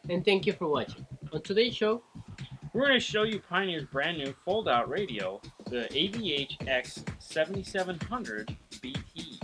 and thank you for watching. On today's show, We're going to show you Pioneer's brand new fold-out radio, the AVH x7700BT.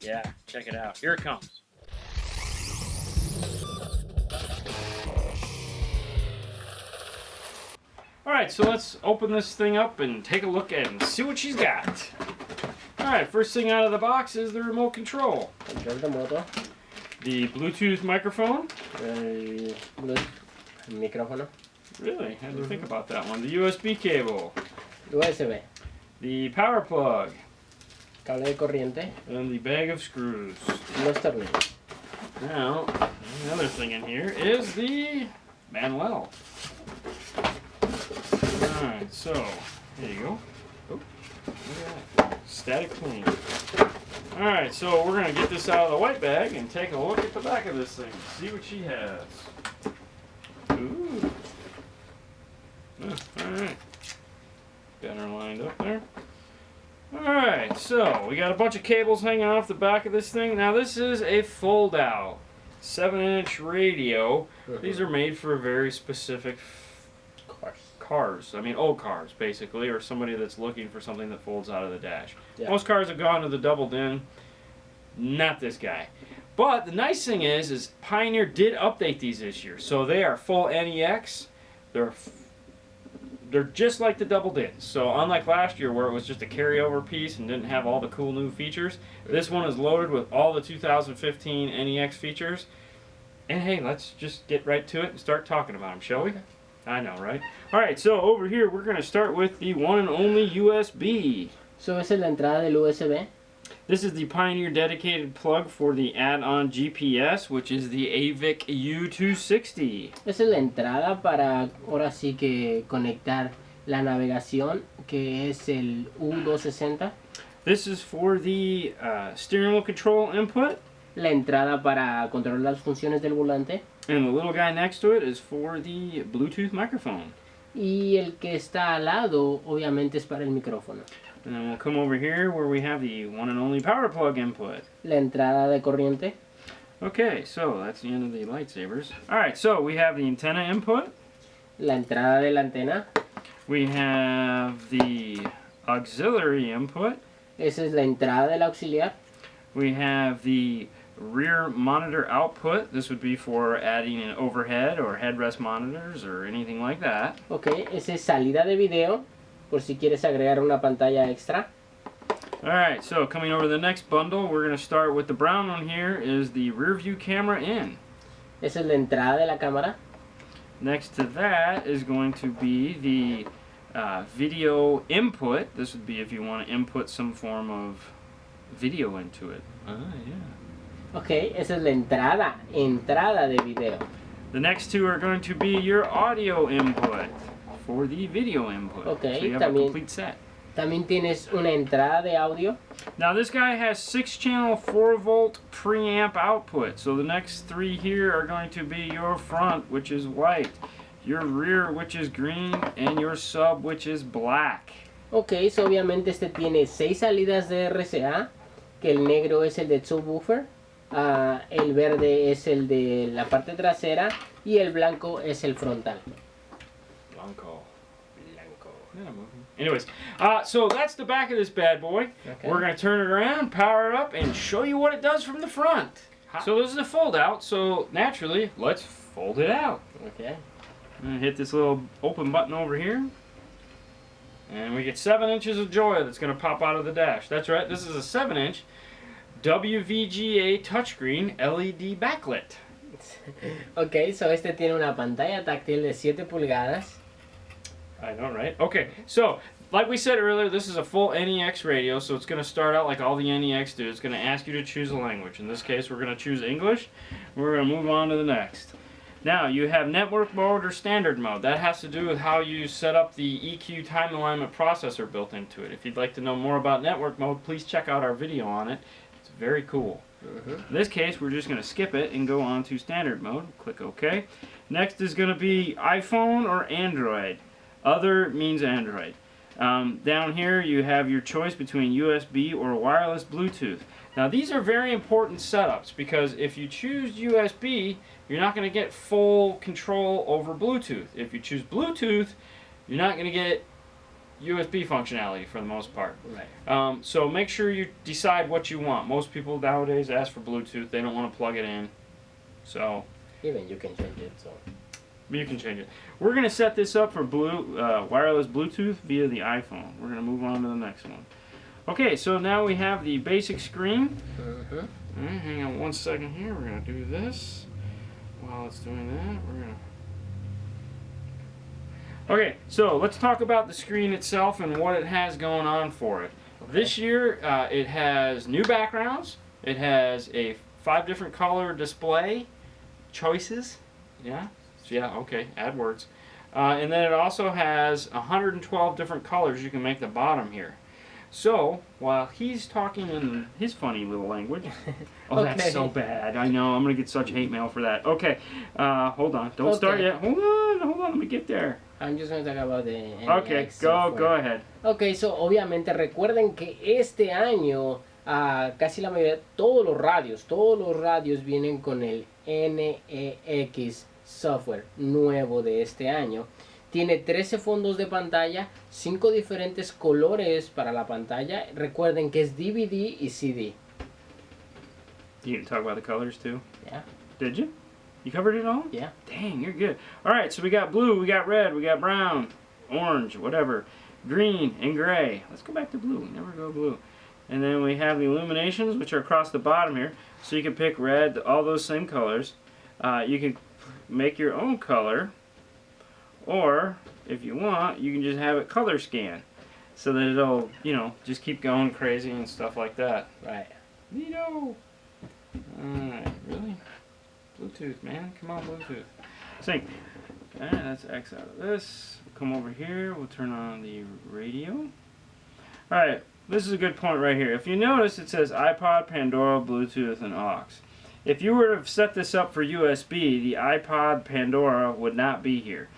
Yeah, check it out. Here it comes. Alright, so let's open this thing up and take a look at it and see what she's got. Alright, first thing out of the box is the remote control. control remoto, The Bluetooth microphone. el Bluetooth, el micrófono, Really? Had to think about that one. The USB cable. USB, The power plug. cable de corriente, And the bag of screws. los tornillos. Now, another thing in here is the manual. Alright, so, there you go. Oh, look at that. Static clean. Alright, so we're going to get this out of the white bag and take a look at the back of this thing. See what she has. Ooh. Alright. Got her lined up there. Alright, so we got a bunch of cables hanging off the back of this thing. Now this is a fold-out 7-inch radio. These are made for very specific cars. I mean old cars basically, or somebody that's looking for something that folds out of the dash. Yeah. Most cars have gone to the double din. Not this guy. But the nice thing is Pioneer did update these this year. So they are full NEX. They're just like the double dins. So unlike last year where it was just a carryover piece and didn't have all the cool new features, this one is loaded with all the 2015 NEX features. And hey, let's just get right to it and start talking about them, shall we? I know, right? Alright, so over here we're going to start with the one and only USB. So esa es la entrada del USB. This is the Pioneer dedicated plug for the add-on GPS, which is the AVIC U260. Esa es la entrada para ahora sí que conectar la navegación, que es el U260. This is for the steering wheel control input. La entrada para controlar las funciones del volante. And the little guy next to it is for the Bluetooth microphone. Y el que está al lado, obviamente, es para el micrófono. And then we'll come over here where we have the one and only power plug input. La entrada de corriente. Okay, so that's the end of the lightsabers. Alright, so we have the antenna input. La entrada de la antena. We have the auxiliary input. Esa es la entrada del auxiliar. We have the rear monitor output. This would be for adding an overhead or headrest monitors or anything like that. Ok, esa es salida de video, por si quieres agregar una pantalla extra. Alright, so coming over to the next bundle, we're going to start with the brown one here is the rear view camera in. Esa es la entrada de la cámara. Next to that is going to be the video input. This would be if you want to input some form of video into it. Yeah. Ok, esa es la entrada de video. The next two are going to be your audio input for the video input. Okay, so you have a complete set. También tienes una entrada de audio. Now this guy has 6-channel 4-volt preamp output. So the next three here are going to be your front, which is white, your rear, which is green, and your sub, which is black. Ok, so obviamente este tiene 6 salidas de RCA, que el negro es el de subwoofer, el verde es el de la parte trasera y el blanco es el frontal. Blanco. Anyways, so that's the back of this bad boy. Okay. We're going to turn it around, power it up, and show you what it does from the front. So this is a fold out, so naturally, let's fold it out. Okay. I'm going to hit this little open button over here. And we get 7 inches of joy that's going to pop out of the dash. That's right, this is a 7-inch WVGA touchscreen LED backlit. Ok, so este tiene una pantalla táctil de 7 pulgadas. I know, right? Okay, so like we said earlier, this is a full NEX radio, so it's going to start out like all the NEX do. It's going to ask you to choose a language. In this case, we're going to choose English. We're going to move on to the next. Now, you have network mode or standard mode. That has to do with how you set up the EQ time alignment processor built into it. If you'd like to know more about network mode, please check out our video on it. It's very cool. In this case, we're just going to skip it and go on to standard mode. Click OK. Next is going to be iPhone or Android. Other means Android. Down here you have your choice between USB or wireless Bluetooth. Now these are very important setups because if you choose USB, you're not going to get full control over Bluetooth. If you choose Bluetooth, you're not going to get USB functionality for the most part. Right. So make sure you decide what you want. Most people nowadays ask for Bluetooth. They don't want to plug it in. So Even you can change it. So you can change it. We're going to set this up for wireless Bluetooth via the iPhone. We're going to move on to the next one. Okay, so now we have the basic screen. Alright, hang on one second here. We're going to do this. While it's doing that, we're going to... Okay, so let's talk about the screen itself and what it has going on for it. Okay. This year, it has new backgrounds. It has a 5 different color display choices. Yeah? Yeah, okay, add words. And then it also has 112 different colors you can make the bottom here. So, while he's talking in his funny little language... Oh, Okay. That's so bad. I know, I'm going to get such hate mail for that. Okay, hold on. Don't start Okay. yet. Hold on, let me get there. I'm just going to talk about the Okay, NX go software. ahead. Ok, so obviamente recuerden que este año casi la mayoría, todos los radios vienen con el NEX software nuevo de este año. Tiene 13 fondos de pantalla, 5 diferentes colores para la pantalla. Recuerden que es DVD y CD. You didn't talk about the colors too? Yeah, Did you? You covered it all? yeah. Dang, you're good. Alright, so we got blue, we got red, we got brown, orange, whatever, green, and gray. Let's go back to blue. We never go blue. And then we have the illuminations, which are across the bottom here. So you can pick red, all those same colors. You can make your own color. Or, if you want, you can just have it color scan. So that it'll, you know, just keep going crazy and stuff like that. Right. Neato! Alright, really? Bluetooth, man. Come on, Bluetooth. Sync. Okay, that's X out of this. We'll come over here. We'll turn on the radio. Alright, this is a good point right here. If you notice, it says iPod, Pandora, Bluetooth, and aux. If you were to set this up for USB, the iPod, Pandora would not be here.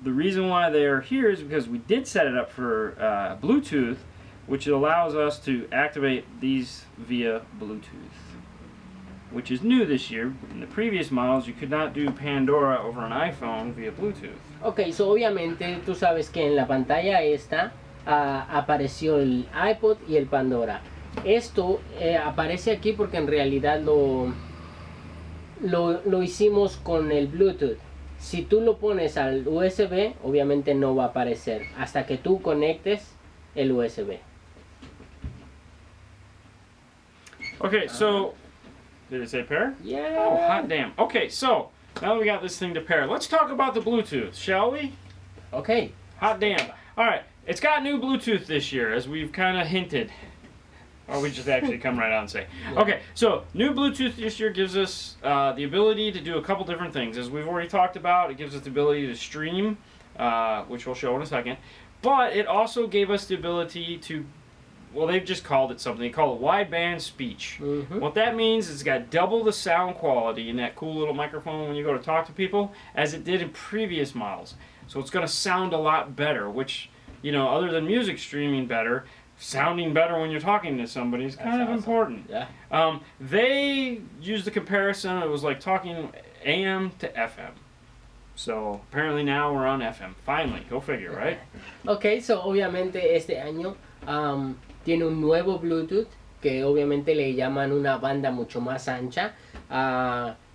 The reason why they are here is because we did set it up for Bluetooth, which allows us to activate these via Bluetooth, which is new this year. In the previous models, you could not do Pandora over an iPhone via Bluetooth. Ok, so obviamente tú sabes que en la pantalla esta apareció el iPod y el Pandora. Esto aparece aquí porque en realidad lo hicimos con el Bluetooth. Si tú lo pones al USB, obviamente no va a aparecer hasta que tú conectes el USB. Okay, so did it say pair? Yeah. Oh, hot damn. Okay, so now we got this thing to pair. Let's talk about the Bluetooth, shall we? Okay. Hot damn. All right, it's got new Bluetooth this year, as we've kind of hinted. Or we just actually come right out and say. Okay, so new Bluetooth this year gives us the ability to do a couple different things. As we've already talked about, it gives us the ability to stream, which we'll show in a second. But it also gave us the ability to, well, they've just called it something. They call it wideband speech. What that means is it's got double the sound quality in that cool little microphone when you go to talk to people as it did in previous models. So it's going to sound a lot better, which, you know, other than music streaming better, sounding better when you're talking to somebody is kind of awesome. important. Yeah. They used the comparison, it was like talking AM to FM. So apparently now we're on FM. Finally, go figure, right? Ok, so obviamente este año tiene un nuevo Bluetooth que obviamente le llaman una banda mucho más ancha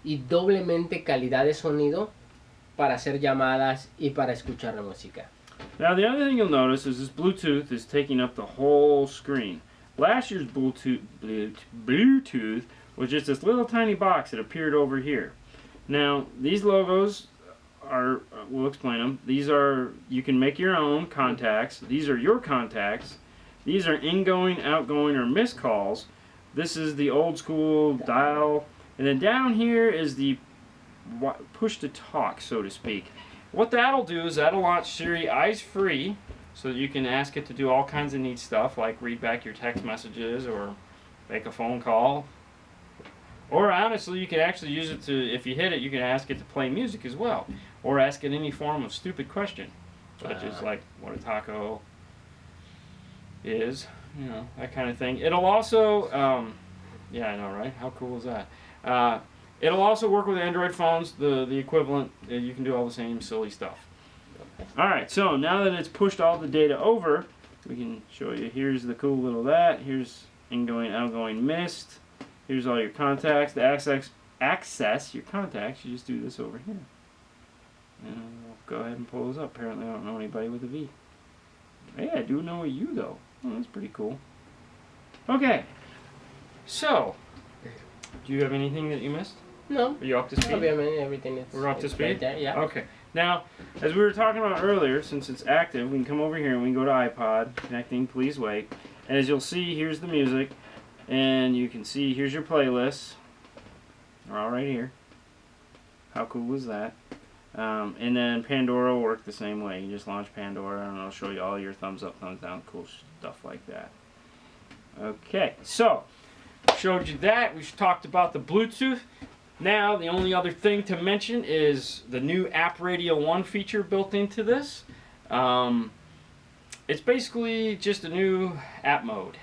y doblemente calidad de sonido para hacer llamadas y para escuchar la música. Now the other thing you'll notice is this Bluetooth is taking up the whole screen. Last year's Bluetooth was just this little tiny box that appeared over here. Now these logos are, we'll explain them. These are, you can make your own contacts. These are your contacts. These are ingoing, outgoing, or missed calls. This is the old school dial. And then down here is the push to talk, so to speak. What that'll do is that'll launch Siri eyes free, so that you can ask it to do all kinds of neat stuff like read back your text messages or make a phone call. Or honestly, you can actually use it to, if you hit it, you can ask it to play music as well. Or ask it any form of stupid question, such as like what a taco is, you know, that kind of thing. It'll also, yeah, I know, right? How cool is that? It'll also work with Android phones, the equivalent. You can do all the same silly stuff. Okay. Alright, so now that it's pushed all the data over, we can show you. Here's the cool little that. Here's ingoing, outgoing mist. Here's all your contacts. To access your contacts, you just do this over here. And we'll go ahead and pull those up. Apparently I don't know anybody with a V. Hey, I do know a U though. Oh, that's pretty cool. Okay. So, do you have anything that you missed? No. Are you up to speed? Obviously, everything is. We're up to is speed? right there, yeah. Okay. Now, as we were talking about earlier, since it's active, we can come over here and we can go to iPod, connecting, please wait. And as you'll see, here's the music. And you can see, here's your playlists. They're all right here. How cool is that? And then Pandora will work the same way. You just launch Pandora and it'll show you all your thumbs up, thumbs down, cool stuff like that. Okay, so, showed you that. We talked about the Bluetooth. Now, the only other thing to mention is the new App Radio 1 feature built into this. It's basically just a new app mode.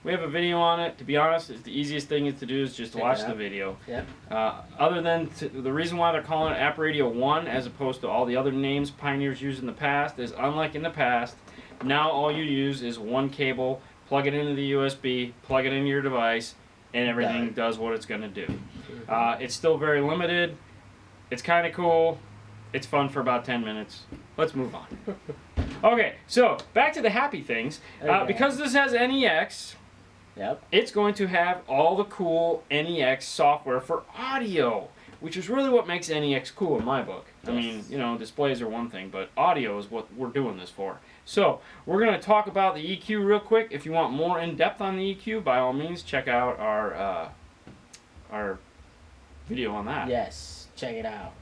We have a video on it. To be honest, the easiest thing to do is just watch the video. Yep. Other than the reason why they're calling it App Radio 1 as opposed to all the other names Pioneer's used in the past is, unlike in the past, now all you use is one cable, plug it into the USB, plug it into your device, and everything does what it's going to do. It's still very limited. It's kind of cool. It's fun for about 10 minutes. Let's move on. Okay, so back to the happy things. Because this has NEX, Yep. it's going to have all the cool NEX software for audio, which is really what makes NEX cool in my book. I mean, you know, displays are one thing, but audio is what we're doing this for. So, we're going to talk about the EQ real quick. If you want more in-depth on the EQ, by all means, check out our video on that. Yes, check it out.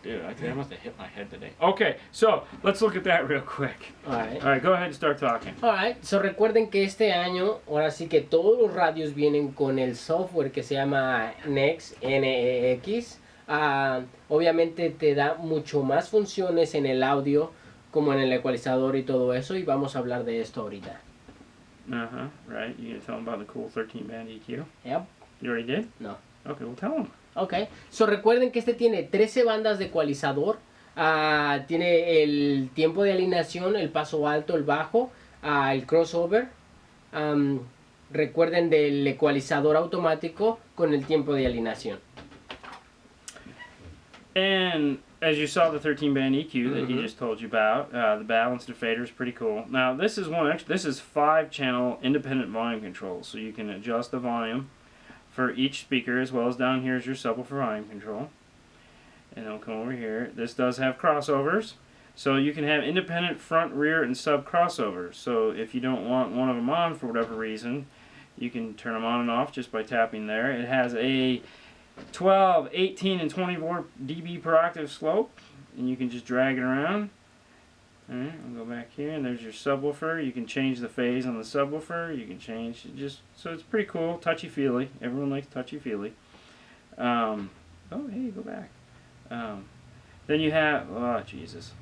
Dude, I think I must have hit my head today. Okay, so, let's look at that real quick. Alright. Alright, go ahead and start talking. Alright, so recuerden que este año, ahora sí que todos los radios vienen con el software que se llama NEX, NEX. Obviamente te da mucho más funciones en el audio, como en el ecualizador y todo eso, y vamos a hablar de esto ahorita. Right. You gonna tell them about the cool 13-band EQ? Yep. You already did? No. Okay, well tell them. Ok, so recuerden que este tiene 13 bandas de ecualizador, tiene el tiempo de alineación, el paso alto, el bajo, el crossover. Recuerden del ecualizador automático con el tiempo de alineación. And as you saw the 13-band EQ that he just told you about, the balanced fader is pretty cool. Now this is this is 5-channel independent volume control, so you can adjust the volume for each speaker, as well as down here is your subwoofer volume control. And it'll come over here. This does have crossovers, so you can have independent front, rear, and sub crossovers. So if you don't want one of them on for whatever reason, you can turn them on and off just by tapping there. It has a 12, 18, and 24 dB per octave slope, and you can just drag it around. Alright, we'll go back here, and there's your subwoofer. You can change the phase on the subwoofer. You can change so it's pretty cool, touchy-feely. Everyone likes touchy-feely. Oh, hey, go back. Then you have, oh, Jesus,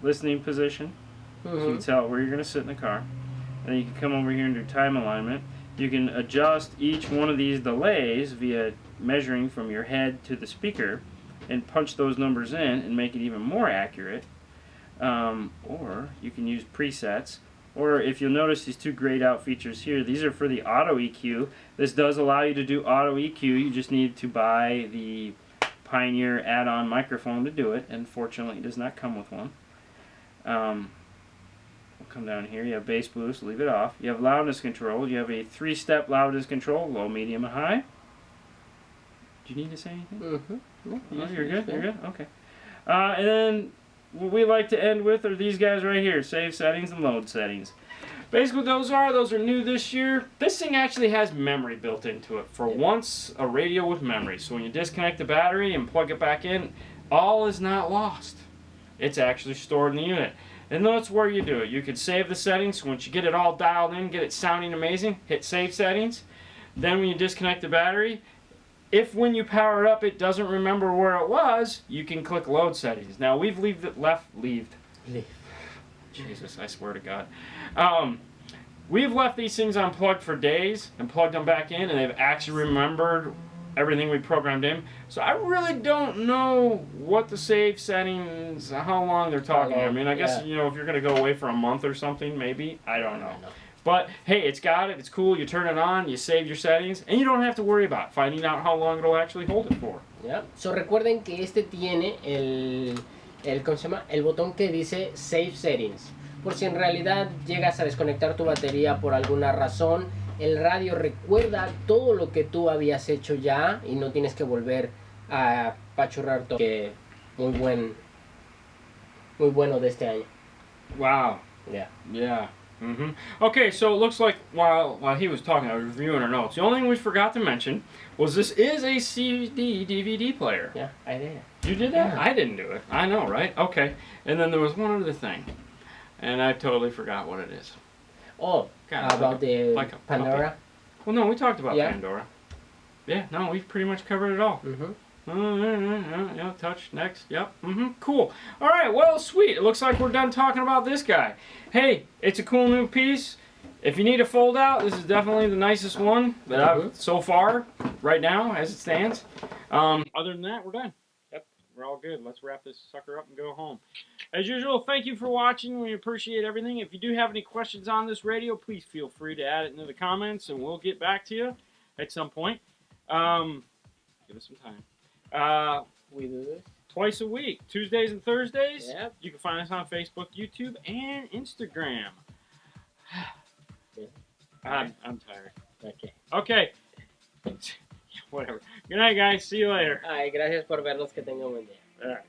listening position. So you can tell where you're going to sit in the car. And then you can come over here and do time alignment. You can adjust each one of these delays via measuring from your head to the speaker and punch those numbers in and make it even more accurate. Or you can use presets, or if you'll notice these two grayed out features here, these are for the auto EQ. This does allow you to do auto EQ. You just need to buy the Pioneer add-on microphone to do it, and fortunately it does not come with one. We'll come down here. You have bass boost, leave it off. You have loudness control. You have a 3-step loudness control, low, medium, and high. Do you need to say anything? No, you're good. You're good. Okay. And then what we like to end with are these guys right here, save settings and load settings. Basically those are new this year. This thing actually has memory built into it. For once, a radio with memory. So when you disconnect the battery and plug it back in, all is not lost. It's actually stored in the unit. And that's where you do it. You can save the settings. Once you get it all dialed in, get it sounding amazing, hit save settings. Then when you disconnect the battery, if when you power it up it doesn't remember where it was, you can click load settings. Now we've Jesus, I swear to God. We've left these things unplugged for days and plugged them back in, and they've actually remembered everything we programmed in. So I really don't know what the save settings, how long they're talking. I mean, I guess, you know, if you're going to go away for a month or something, maybe. I don't know. But, hey, it's got it. It's cool. You turn it on, you save your settings, and you don't have to worry about finding out how long it'll actually hold it for. Yeah. So recuerden que este tiene ¿cómo se llama? El botón que dice Save Settings. Por si en realidad llegas a desconectar tu batería por alguna razón, el radio recuerda todo lo que tú habías hecho ya y no tienes que volver a pachurrar todo. Que muy bueno de este año. Wow. Yeah. Yeah. Mm-hmm. Okay, so it looks like while he was talking, I was reviewing our notes. The only thing we forgot to mention was this is a CD DVD player. Yeah, I did. You did that? Yeah. I didn't do it. I know, right? Okay. And then there was one other thing, and I totally forgot what it is. Oh, God, about the like a Pandora? Well, no, we talked about Yeah. Pandora. Yeah, no, we've pretty much covered it all. Mm-hmm. Yeah, touch, next, yep, cool. Alright, well, sweet. It looks like we're done talking about this guy. Hey, it's a cool new piece. If you need a fold out, this is definitely the nicest one that I've, so far, right now, as it stands. Other than that, we're done. Yep, we're all good. Let's wrap this sucker up and go home. As usual, thank you for watching. We appreciate everything. If you do have any questions on this radio, please feel free to add it into the comments, and we'll get back to you at some point. Give us some time. We do this twice a week, Tuesdays and Thursdays. Yep. You can find us on Facebook, YouTube, and Instagram. I'm tired. Okay. Whatever. Good night, guys. See you later. Ay, gracias por vernos. Que tengan un buen día. All right.